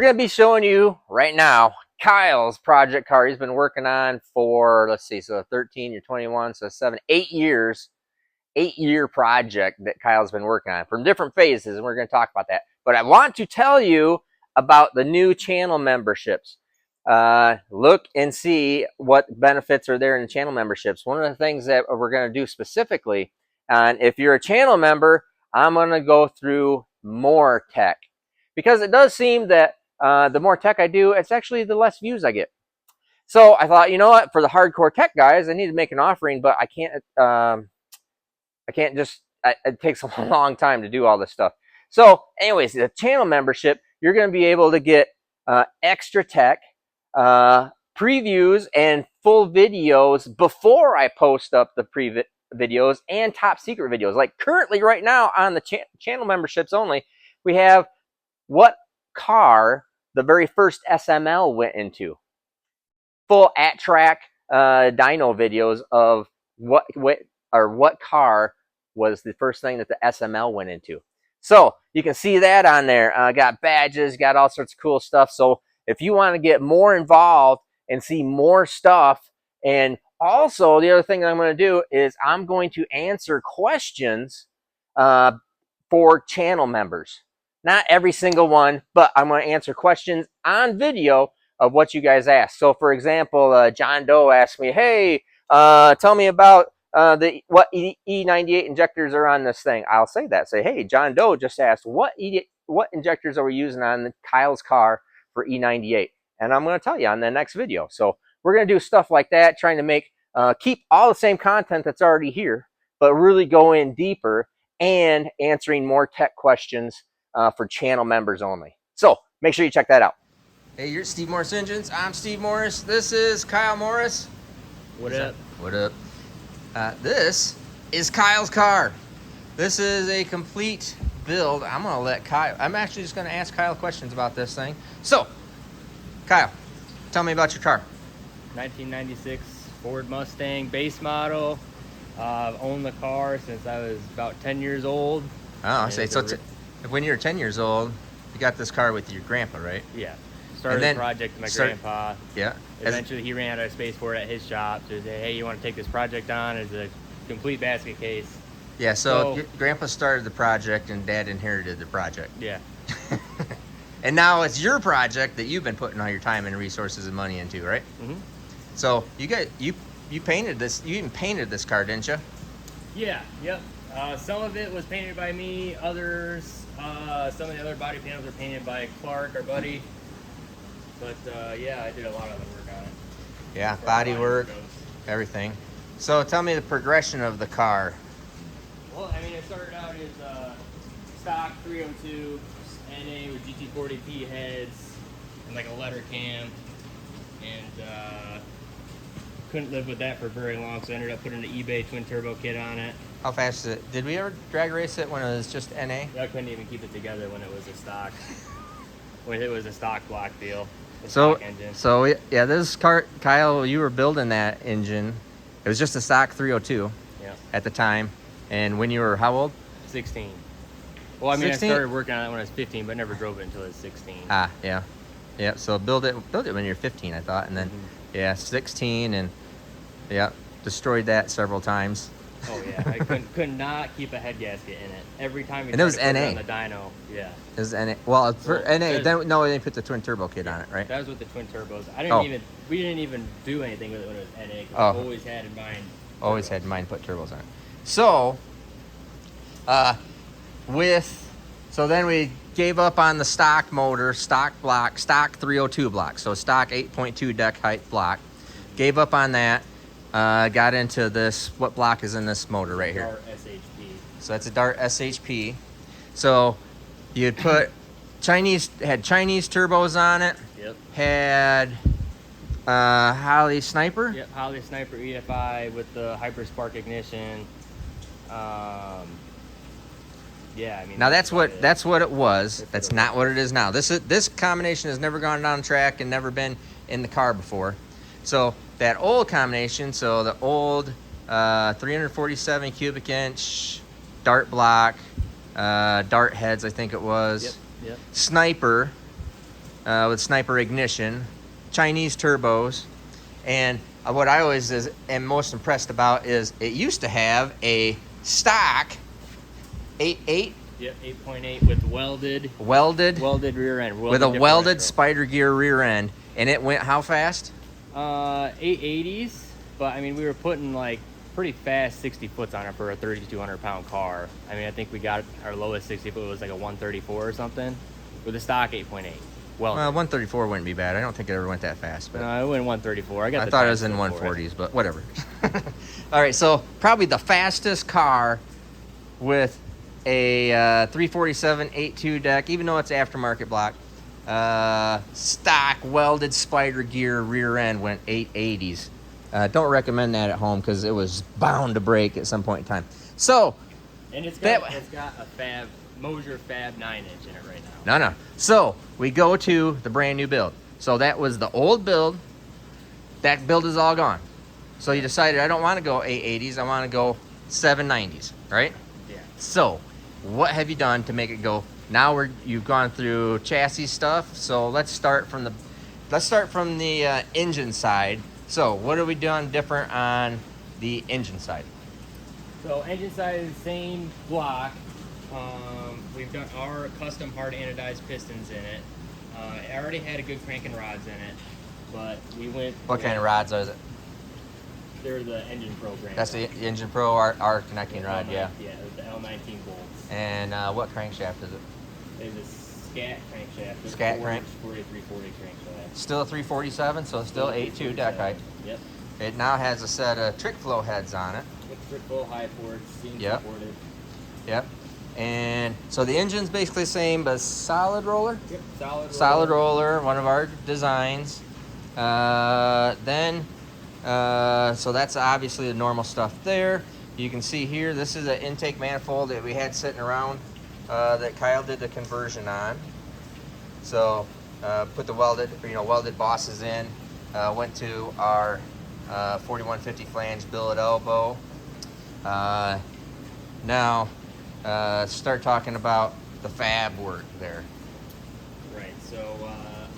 going to be showing you right now Kyle's project car he's been working on for, let's see, so 13, you're 21, so 7, 8 years, 8-year project that Kyle's been working on from different phases, and we're going to talk about that. But I want to tell you about the new channel memberships. Look and see what benefits are there in the channel memberships. One of the things that we're going to do specifically, and if you're a channel member, I'm going to go through more tech, because it does seem that the more tech I do, it's actually the less views I get. So I thought, you know what, for the hardcore tech guys, I need to make an offering, but I can't just, it takes a long time to do all this stuff. So anyways, the channel membership, you're going to be able to get extra tech, previews and full videos before I post up the videos, and top secret videos. Like currently right now on the channel memberships only, we have what car the very first SML went into. Full at-track dyno videos of what car was the first thing that the SML went into. So you can see that on there. Got badges, got all sorts of cool stuff. So if you want to get more involved and see more stuff, and also the other thing that I'm going to do is I'm going to answer questions for channel members. Not every single one, but I'm going to answer questions on video of what you guys ask. So for example, John Doe asked me, hey, tell me about what E98 injectors are on this thing. I'll say that. Say, hey, John Doe just asked what injectors are we using on Kyle's car for E98, and I'm going to tell you on the next video. So we're going to do stuff like that, trying to make keep all the same content that's already here, but really go in deeper and answering more tech questions for channel members only. So make sure you check that out. Hey, you're Steve Morris Engines. I'm Steve Morris. This is Kyle Morris. What up? What up? This is Kyle's car. This is a complete build. I'm going to let Kyle, I'm actually just going to ask Kyle questions about this thing. So, Kyle, tell me about your car. 1996 Ford Mustang base model. I've owned the car since I was about 10 years old. Oh, I say, so when you were 10 years old, you got this car with your grandpa, right? Yeah. Started the project with my grandpa. Yeah. Eventually, he ran out of space for it at his shop. So he said, hey, you want to take this project on? It's a complete basket case. Yeah, so your grandpa started the project and Dad inherited the project. Yeah. And now it's your project that you've been putting all your time and resources and money into, right? Mm-hmm. So you painted this. You even painted this car, didn't you? Yeah. Yep. Some of it was painted by me. Others, some of the other body panels were painted by Clark, our buddy. But yeah, I did a lot of the work on it. Yeah, body work, everything. So tell me the progression of the car. Well, I mean, it started out as stock 302 NA with GT40P heads and like a letter cam, and couldn't live with that for very long, so I ended up putting the eBay twin turbo kit on it. How fast is it? Did we ever drag race it when it was just NA? I couldn't even keep it together when it was a stock. When it was a stock block deal. So yeah, this car, Kyle, you were building that engine. It was just a stock 302 at the time. And when you were how old? 16. Well, I mean, 16? I started working on it when I was 15, but never drove it until I was 16. Ah, yeah. Yeah, so build it when you're 15, I thought. And then, yeah, 16, and, yeah, destroyed that several times. Oh, yeah. I could not keep a head gasket in it. Every time and it was NA. On the dyno, yeah. It was NA. Well, for NA, then, no, they didn't put the twin turbo kit on it, right? That was with the twin turbos. We didn't even do anything with it when it was NA, because I always had in mind. Always had in mind put turbos on it. So, so then we gave up on the stock motor, stock block, stock 302 block. So stock 8.2 deck height block. Gave up on that. Got into this. What block is in this motor right here? Dart SHP. So that's a Dart SHP. So you'd put Chinese turbos on it. Yep. Had Holley Sniper. Yep, Holley Sniper EFI with the Hyper Spark ignition. Yeah, I mean. Now that's what it was. That's not what it is now. This combination has never gone down track and never been in the car before. So that old combination, so the old 347 cubic inch Dart block, Dart heads, I think it was. Yep. Sniper with sniper ignition, Chinese turbos, and what I always am most impressed about is it used to have a stock 8.8. Yep, 8.8 with welded rear end. With a welded spider gear rear end, and it went how fast? 880s, but I mean we were putting like pretty fast 60 foots on it for a 3,200 pound car. I mean I think we got our lowest 60 foot was like a 134 or something with a stock 8.8. Well, 134 wouldn't be bad. I don't think it ever went that fast. But no, it went 134. I thought it was in 140s, but whatever. All right, so probably the fastest car with a 347 8.2 deck, even though it's aftermarket block, stock welded spider gear rear end went 880s. Don't recommend that at home because it was bound to break at some point in time. So, and it's got a Mosier Fab 9-inch in it right now. No. So we go to the brand new build. So that was the old build. That build is all gone. So you decided I don't want to go 880s. I want to go 790s, right? Yeah. So what have you done to make it go? Now you've gone through chassis stuff. So let's start from the engine side. So what have we done different on the engine side? So engine side is the same block. We've done our custom hard anodized pistons in it. It already had a good cranking rods in it, but we went. What kind of rods is it? They're the Engine Pro brand. That's the Engine Pro, our connecting rod, yeah. Yeah, the L19 bolts. And what crankshaft is it? It's a scat crankshaft. Scat crank? 4340 crankshaft. Still a 347, so still 8.2 deck height. Yep. It now has a set of trick flow heads on it. With trick flow, high ports, seam supported. Yep. And so the engine's basically the same, but solid roller? Yep, solid roller, one of our designs. So that's obviously the normal stuff there. You can see here, this is an intake manifold that we had sitting around that Kyle did the conversion on. So put the welded bosses in, went to our 4150 flange billet elbow. Now, start talking about the fab work there. Right, so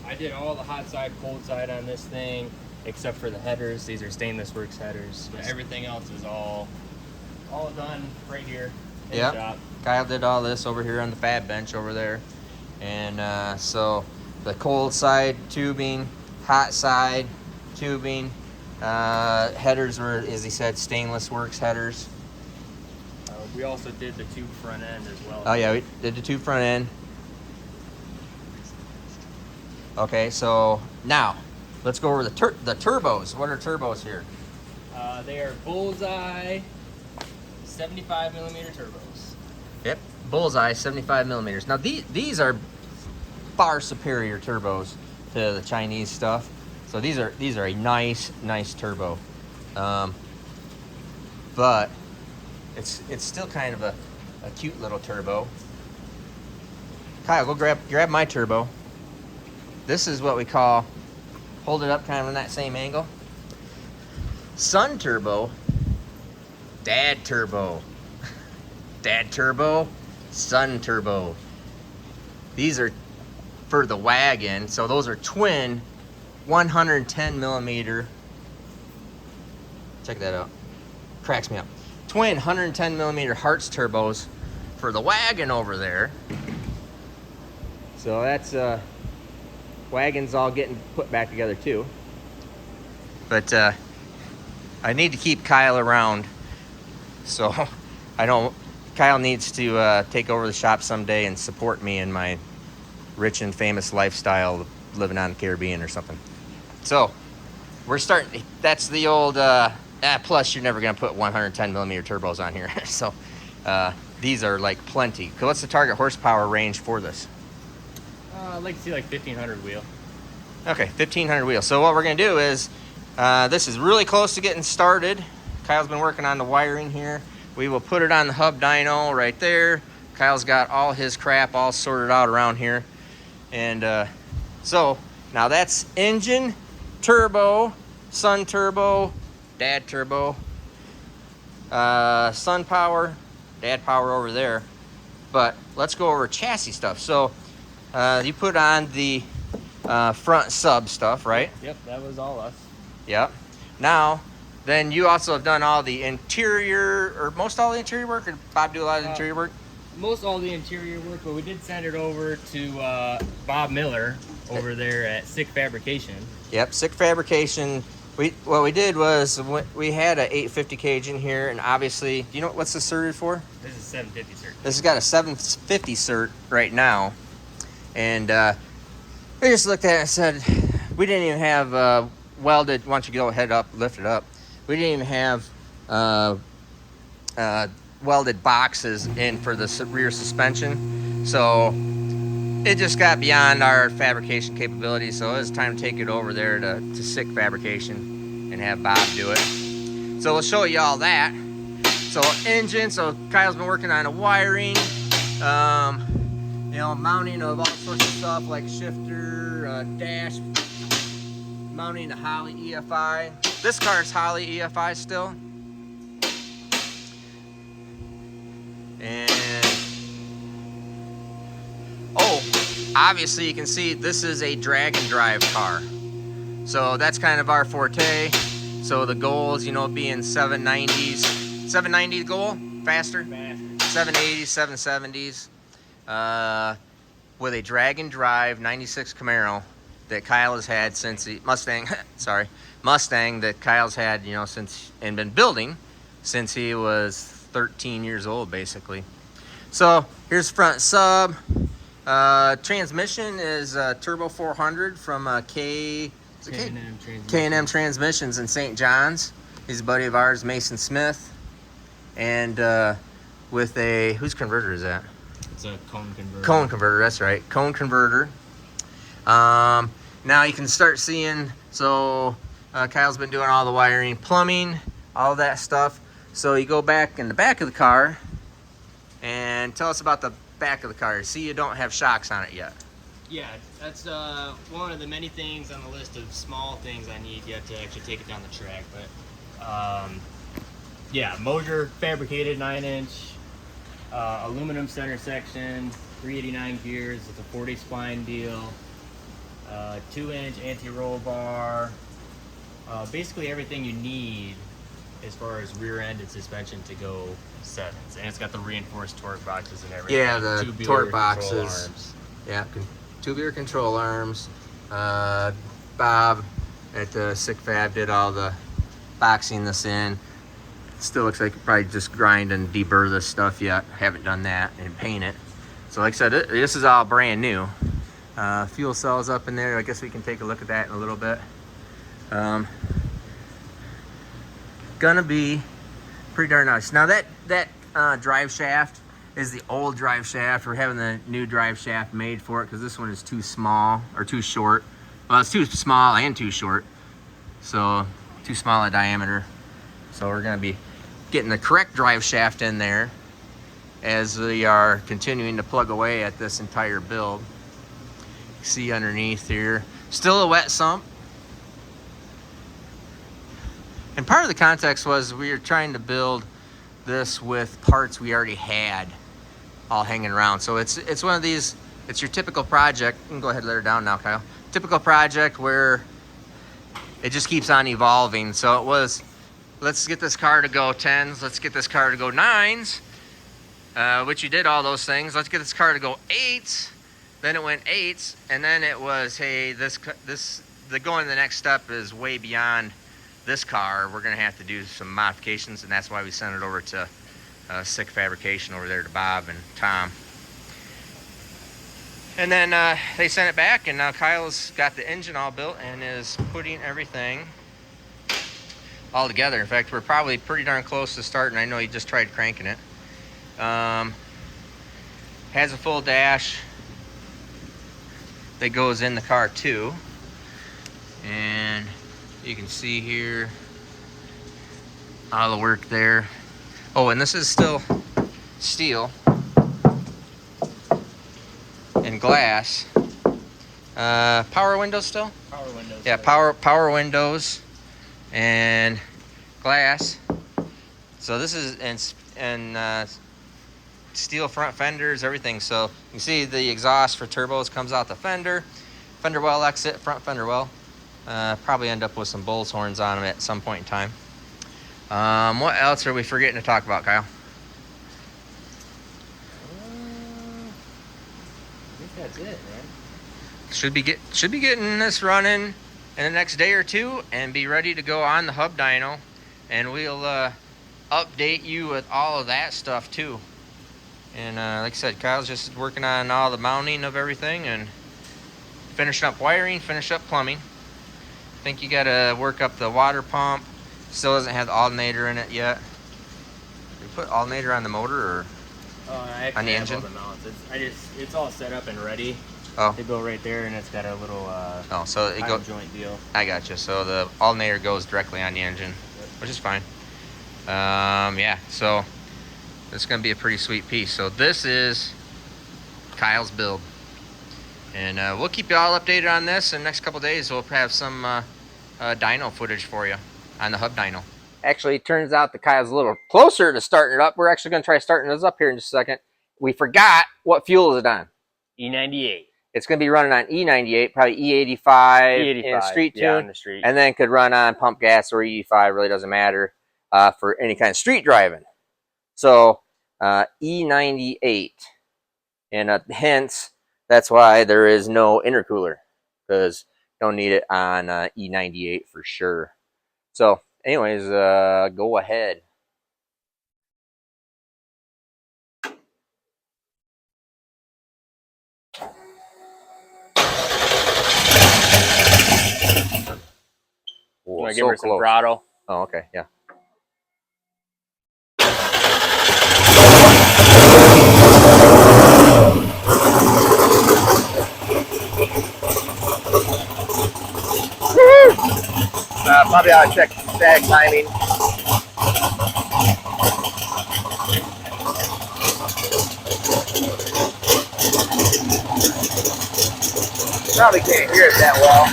I did all the hot side, cold side on this thing, except for the headers. These are Stainless Works headers, but everything else is all done right here in the shop. Kyle did all this over here on the fab bench over there. And so the cold side tubing, hot side tubing, headers were, as he said, Stainless Works headers. We also did the tube front end as well. Oh yeah, we did the tube front end. Okay, so now let's go over the turbos. What are turbos here? They are Bullseye 75 millimeter turbos. Yep, Bullseye 75 millimeters. Now these are far superior turbos to the Chinese stuff. So these are a nice turbo, but it's still kind of a cute little turbo. Kyle, go grab my turbo. This is what we call, hold it up kind of in that same angle. Son turbo, dad turbo. Dad turbo, son turbo. These are for the wagon, so those are twin 110 millimeter. Check that out. Cracks me up. Twin 110 millimeter Hartz turbos for the wagon over there. So that's wagon's all getting put back together too. But I need to keep Kyle around, so Kyle needs to take over the shop someday and support me in my rich and famous lifestyle of living on the Caribbean or something. So we're starting. That's the old. Plus, you're never going to put 110 millimeter turbos on here. So these are like plenty. What's the target horsepower range for this? I'd like to see like 1500 wheel. Okay, 1500 wheel. So what we're going to do is, this is really close to getting started. Kyle's been working on the wiring here. We will put it on the hub dyno right there. Kyle's got all his crap all sorted out around here. And so now that's engine, turbo, son turbo, dad turbo, son power, dad power over there. But let's go over chassis stuff. So you put on the front sub stuff, right? Yep, that was all us. Yep. Now, then you also have done all the interior, or most all the interior work, or Bob do a lot of interior work? Most all the interior work, but we did send it over to Bob Miller over there at Sick Fabrication. Yep, Sick Fabrication. What we did was we had a 850 cage in here, and obviously, do you know what's this certed for? This is 750 cert. This has got a 750 cert right now, and we just looked at it and said we didn't even have welded. Once you go ahead up, lift it up. We didn't even have welded boxes in for the rear suspension, so it just got beyond our fabrication capabilities. So it was time to take it over there to Sick Fabrication and have Bob do it. So we'll show you all that. So engine, so Kyle's been working on a wiring, you know, mounting of all sorts of stuff like shifter, dash, mounting the Holley EFI. This car is Holley EFI still. And oh, obviously you can see this is a drag and drive car. So that's kind of our forte. So the goals, you know, being 790s, 790 goal, faster, 780s, 770s, with a drag and drive 96 Camaro that Kyle has had since the Mustang, sorry, Mustang that Kyle's had, you know, since, and been building since he was 13 years old, basically. So here's front sub. Transmission is Turbo 400 from K&M Transmissions in St. John's. He's a buddy of ours, Mason Smith. And with a, whose converter is that? It's a cone converter. Cone converter, that's right. Cone converter. Now you can start seeing, so Kyle's been doing all the wiring, plumbing, all that stuff. So you go back in the back of the car and tell us about the back of the car. See, you don't have shocks on it yet. Yeah, that's one of the many things on the list of small things I need yet to actually take it down the track. But yeah, motor fabricated 9-inch, aluminum center section, 389 gears. It's a 40 spline deal, 2-inch anti-roll bar. Basically everything you need as far as rear end and suspension to go sevens, and it's got the reinforced torque boxes and everything. Yeah, the tubular torque boxes. Yeah, tubular control arms. Bob at Sick Fab did all the boxing this in. Still looks like you probably just grind and deburr this stuff yet. Haven't done that and paint it. So like I said, this is all brand new. Fuel cells up in there. I guess we can take a look at that in a little bit. Gonna be pretty darn nice. Now that drive shaft is the old drive shaft. We're having the new drive shaft made for it because this one is too small or too short. Well, it's too small and too short, so too small a diameter. So we're gonna be getting the correct drive shaft in there as we are continuing to plug away at this entire build. See underneath here, still a wet sump. And part of the context was we were trying to build this with parts we already had all hanging around. So it's one of these, it's your typical project. You can go ahead and let her down now, Kyle. Typical project where it just keeps on evolving. So it was, let's get this car to go 10s. Let's get this car to go 9s, which you did all those things. Let's get this car to go 8s. Then it went 8s. And then it was, hey, the going to the next step is way beyond this car. We're gonna have to do some modifications, and that's why we sent it over to Sick Fabrication over there to Bob and Tom. And then they sent it back, and now Kyle's got the engine all built and is putting everything all together. In fact, we're probably pretty darn close to starting. I know he just tried cranking it. Has a full dash that goes in the car too, and you can see here all the work there. Oh, and this is still steel and glass. Power windows still? Power windows. Yeah, power windows and glass. So this is and steel front fenders, everything. So you can see the exhaust for turbos comes out the fender. fender well exit, front fender well. Probably end up with some bull's horns on them at some point in time. What else are we forgetting to talk about, Kyle? I think that's it, man. Should be getting this running in the next day or two and be ready to go on the hub dyno, and we'll update you with all of that stuff too. And like I said, Kyle's just working on all the mounting of everything and finishing up wiring, finish up plumbing. I think you gotta work up the water pump. Still doesn't have the alternator in it yet. Did you put alternator on the motor or I on the have engine? all the mounts. It's all set up and ready. Oh, They go right there, and it's got a little oh, so it iron goes. joint deal. I gotcha. So the alternator goes directly on the engine, which is fine. Yeah. So it's gonna be a pretty sweet piece. So this is Kyle's build, and we'll keep you all updated on this. In the next couple days, we'll have some dyno footage for you on the hub dyno. Actually, it turns out that Kyle's a little closer to starting it up. We're actually going to try starting this up here in just a second. We forgot what fuel is it on. E98. It's going to be running on E98, probably E85, in street tune, on the street. and then could run on pump gas or E85. Really doesn't matter for any kind of street driving. So E98, and hence that's why there is no intercooler, because you don't need it on E98 for sure. So anyways, go ahead. Want to give her some throttle? Oh, okay, yeah. Probably ought to check static timing. Probably can't hear it that well.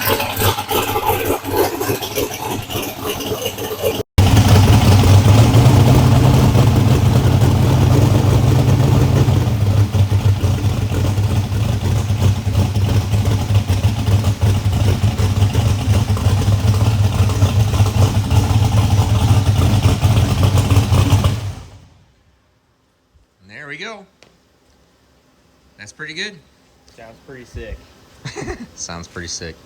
And there we go. That's pretty good. Sounds pretty sick. Sounds pretty sick.